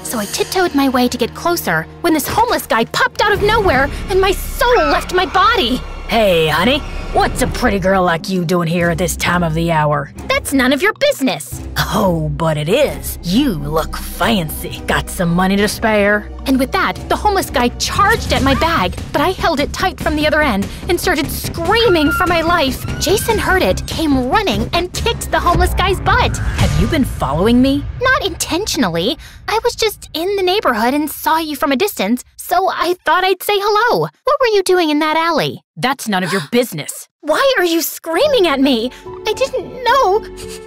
So I tiptoed my way to get closer when this homeless guy popped out of nowhere and my soul left my body. Hey, honey, what's a pretty girl like you doing here at this time of the hour? That's none of your business. Oh, but it is. You look fancy. Got some money to spare? And with that, the homeless guy charged at my bag, but I held it tight from the other end and started screaming for my life. Jason heard it, came running, and kicked the homeless guy's butt. Have you been following me? Not intentionally. I was just in the neighborhood and saw you from a distance, so I thought I'd say hello. What were you doing in that alley? That's none of your business. Why are you screaming at me? I didn't know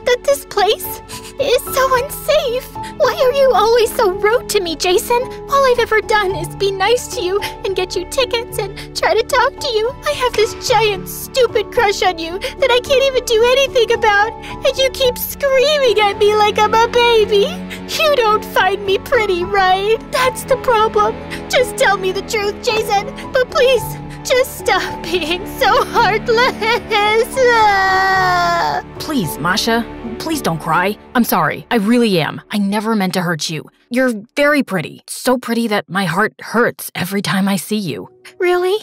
that this place is so unsafe. Why are you always so rude to me, Jason? All I've ever done is be nice to you and get you tickets and try to talk to you. I have this giant, stupid crush on you that I can't even do anything about, and you keep screaming at me like I'm a baby. You don't find me pretty, right? That's the problem. Just tell me the truth, Jason, but please, just stop being so heartless. Please, Masha, please don't cry. I'm sorry, I really am. I never meant to hurt you. You're very pretty. So pretty that my heart hurts every time I see you. Really?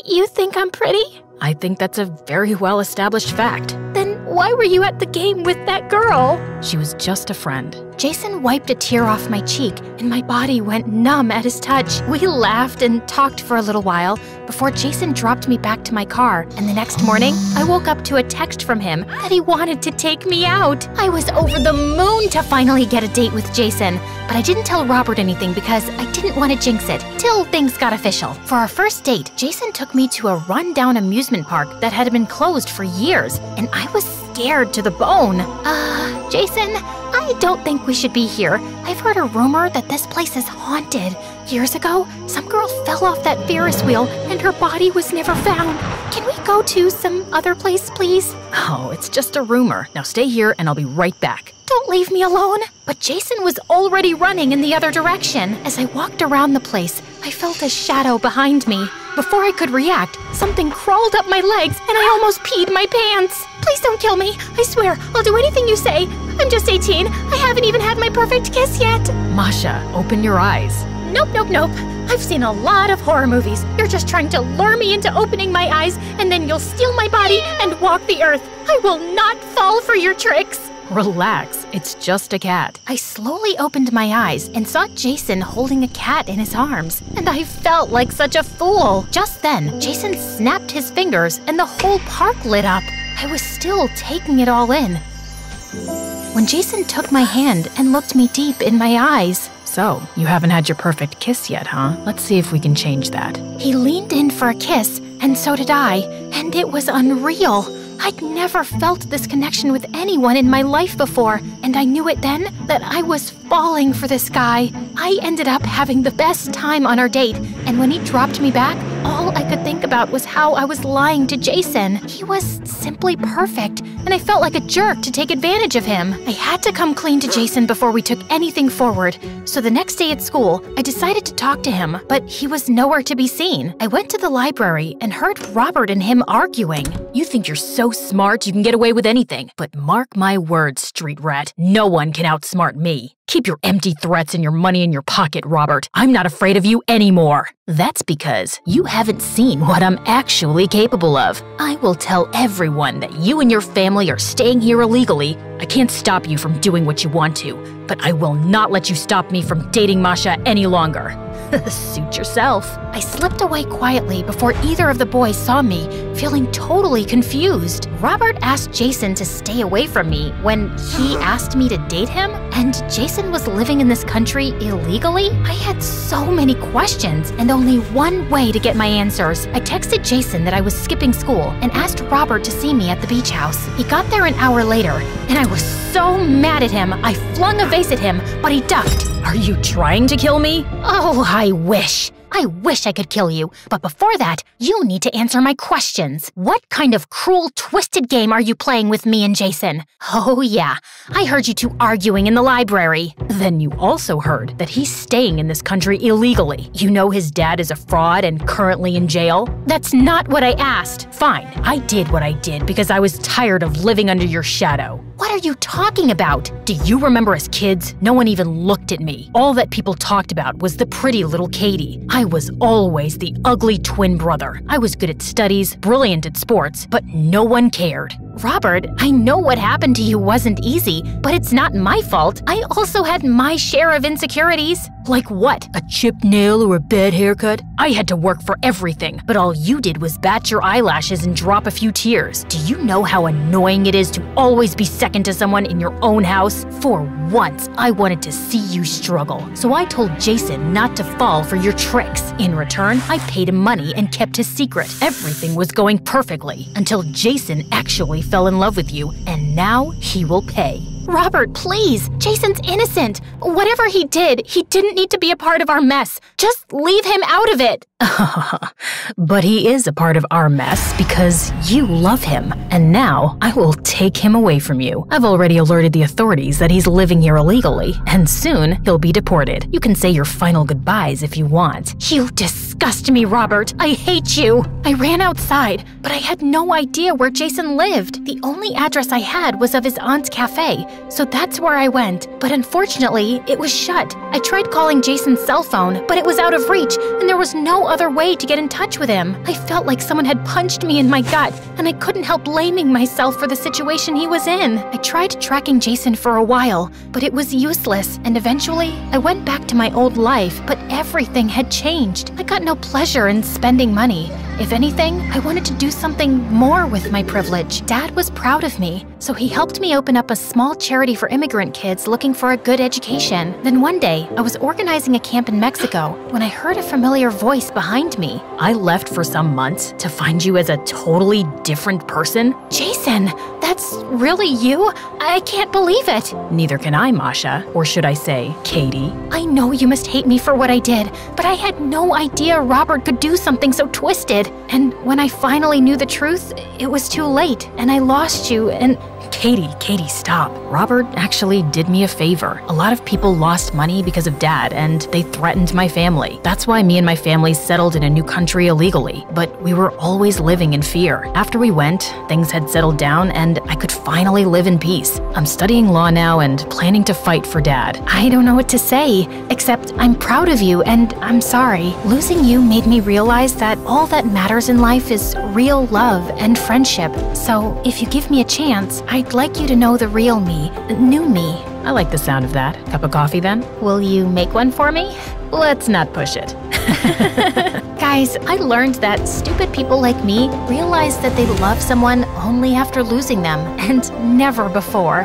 You think I'm pretty? I think that's a very well-established fact. Then why were you at the game with that girl? She was just a friend. Jason wiped a tear off my cheek, and my body went numb at his touch. We laughed and talked for a little while before Jason dropped me back to my car, and the next morning, I woke up to a text from him that he wanted to take me out. I was over the moon to finally get a date with Jason, but I didn't tell Robert anything because I didn't want to jinx it till things got official. For our first date, Jason took me to a rundown amusement park that had been closed for years, and I was scared to the bone. Jason, I don't think we should be here. I've heard a rumor that this place is haunted. Years ago, some girl fell off that Ferris wheel and her body was never found. Can we go to some other place, please? Oh, it's just a rumor. Now stay here and I'll be right back. Don't leave me alone. But Jason was already running in the other direction. As I walked around the place, I felt a shadow behind me. Before I could react, something crawled up my legs and I almost peed my pants. Please don't kill me. I swear, I'll do anything you say. I'm just 18. I haven't even had my perfect kiss yet. Masha, open your eyes. Nope. I've seen a lot of horror movies. You're just trying to lure me into opening my eyes, and then you'll steal my body and walk the earth. I will not fall for your tricks. Relax, it's just a cat. I slowly opened my eyes and saw Jason holding a cat in his arms, and I felt like such a fool. Just then, Jason snapped his fingers and the whole park lit up. I was still taking it all in when Jason took my hand and looked me deep in my eyes. So, you haven't had your perfect kiss yet, huh? Let's see if we can change that. He leaned in for a kiss, and so did I, and it was unreal. I'd never felt this connection with anyone in my life before, and I knew it then that I was falling for this guy. I ended up having the best time on our date, and when he dropped me back, all I could think about was how I was lying to Jason. He was simply perfect, and I felt like a jerk to take advantage of him. I had to come clean to Jason before we took anything forward, so the next day at school, I decided to talk to him, but he was nowhere to be seen. I went to the library and heard Robert and him arguing. You think you're so smart you can get away with anything, but mark my words, street rat, no one can outsmart me. Keep your empty threats and your money in your pocket, Robert. I'm not afraid of you anymore. That's because you haven't seen what I'm actually capable of. I will tell everyone that you and your family are staying here illegally. I can't stop you from doing what you want to, but I will not let you stop me from dating Masha any longer. Suit yourself. I slipped away quietly before either of the boys saw me, feeling totally confused. Robert asked Jason to stay away from me when he asked me to date him, and Jason was living in this country illegally? I had so many questions and only one way to get my answers. I texted Jason that I was skipping school and asked Robert to see me at the beach house. He got there an hour later, and I was so mad at him, I flung a vase at him, but he ducked. Are you trying to kill me? Oh, I wish. I wish I could kill you, but before that, you need to answer my questions. What kind of cruel, twisted game are you playing with me and Jason? Oh yeah, I heard you two arguing in the library. Then you also heard that he's staying in this country illegally. You know his dad is a fraud and currently in jail? That's not what I asked. Fine, I did what I did because I was tired of living under your shadow. What are you talking about? Do you remember as kids? No one even looked at me. All that people talked about was the pretty little Katie. I was always the ugly twin brother. I was good at studies, brilliant at sports, but no one cared. Robert, I know what happened to you wasn't easy, but it's not my fault. I also had my share of insecurities. Like what? A chipped nail or a bad haircut? I had to work for everything, but all you did was bat your eyelashes and drop a few tears. Do you know how annoying it is to always be second to someone in your own house? For once, I wanted to see you struggle, so I told Jason not to fall for your tricks. In return, I paid him money and kept his secret. Everything was going perfectly until Jason actually fell in love with you, and now he will pay. Robert, please! Jason's innocent. Whatever he didn't need to be a part of our mess. Just leave him out of it. But he is a part of our mess because you love him, and now I will take him away from you. I've already alerted the authorities that he's living here illegally, and soon he'll be deported. You can say your final goodbyes if you want. You disgust me, Robert. I hate you. I ran outside, but I had no idea where Jason lived. The only address I had was of his aunt's cafe, so that's where I went. But unfortunately, it was shut. I tried calling Jason's cell phone, but it was out of reach, and there was no other way to get in touch with him. I felt like someone had punched me in my gut, and I couldn't help blaming myself for the situation he was in. I tried tracking Jason for a while, but it was useless, and eventually, I went back to my old life, but everything had changed. I got no pleasure in spending money. If anything, I wanted to do something more with my privilege. Dad was proud of me, so he helped me open up a small charity for immigrant kids looking for a good education. Then one day, I was organizing a camp in Mexico when I heard a familiar voice behind me. I left for some months to find you as a totally different person? Jason, that's really you? I can't believe it. Neither can I, Masha. Or should I say, Katie? I know you must hate me for what I did, but I had no idea Robert could do something so twisted. And when I finally knew the truth, it was too late, and I lost you, and... Katie, stop. Robert actually did me a favor. A lot of people lost money because of Dad, and they threatened my family. That's why me and my family settled in a new country illegally, but we were always living in fear. After we went, things had settled down, and I could finally live in peace. I'm studying law now and planning to fight for Dad. I don't know what to say, except I'm proud of you, and I'm sorry. Losing you made me realize that all that matters in life is real love and friendship. So if you give me a chance, I'd like you to know the real me, new me. I like the sound of that. Cup of coffee then? Will you make one for me? Let's not push it. Guys, I learned that stupid people like me realize that they love someone only after losing them, and never before.